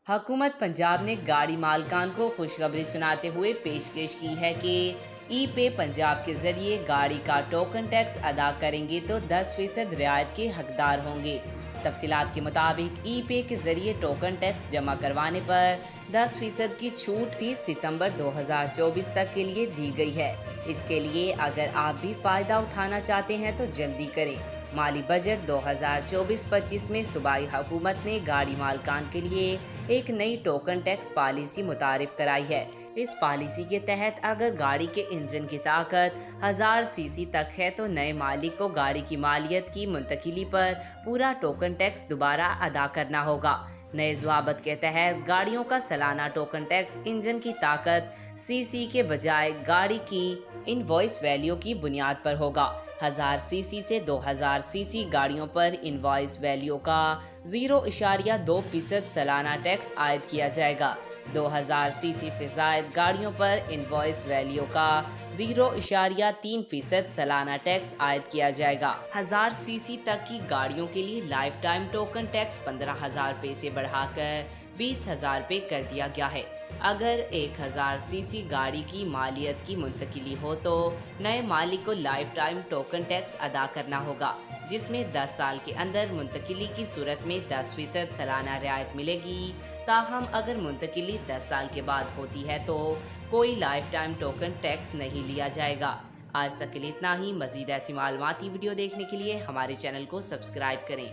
हुकूमत पंजाब ने गाड़ी मालकान को खुशखबरी सुनाते हुए पेशकश की है कि ई पे पंजाब के जरिए गाड़ी का टोकन टैक्स अदा करेंगे तो 10% रियायत के हकदार होंगे। तफसीलात के मुताबिक ई पे के जरिए टोकन टैक्स जमा करवाने पर 10% की छूट 30 सितंबर 2024 तक के लिए दी गई है। इसके लिए अगर आप भी फ़ायदा उठाना चाहते हैं तो जल्दी करें। माली बजट 2024-25 में सूबाई हुकूमत ने गाड़ी मालकान के लिए एक नई टोकन टैक्स पॉलिसी मुतारिफ कराई है। इस पॉलिसी के तहत अगर गाड़ी के इंजन की ताकत 1000 सीसी तक है तो नए मालिक को गाड़ी की मालियत की मुंतकिली पर पूरा टोकन टैक्स दोबारा अदा करना होगा। नए ज़वाबत के तहत गाड़ियों का सालाना टोकन टैक्स इंजन की ताकत सीसी के बजाय गाड़ी की इनवॉइस वैल्यू की बुनियाद पर होगा। 1000 सीसी से 2000 सीसी गाड़ियों पर इनवॉइस वैल्यू का 0.2% सालाना टैक्स आयद किया जाएगा। 2000 सीसी से ज़ायद गाड़ियों पर इनवॉइस वैल्यू का 0.3% सालाना टैक्स आयद किया जाएगा। 1000 सीसी तक की गाड़ियों के लिए लाइफ टाइम टोकन टैक्स 15,000 रुपये से बढ़ाकर 20,000 रुपये कर दिया गया है। अगर 1000 सीसी गाड़ी की मालियत की मुंतकिली हो तो नए मालिक को लाइफ टाइम टोकन टैक्स अदा करना होगा, जिसमें 10 साल के अंदर मुंतकिली की सूरत में 10% सालाना रियायत मिलेगी। ताहम अगर मुंतकिली 10 साल के बाद होती है तो कोई लाइफ टाइम टोकन टैक्स नहीं लिया जाएगा। आज तक के लिए इतना ही। मज़ीद ऐसी मालूमाती वीडियो देखने के लिए हमारे चैनल को सब्सक्राइब करें।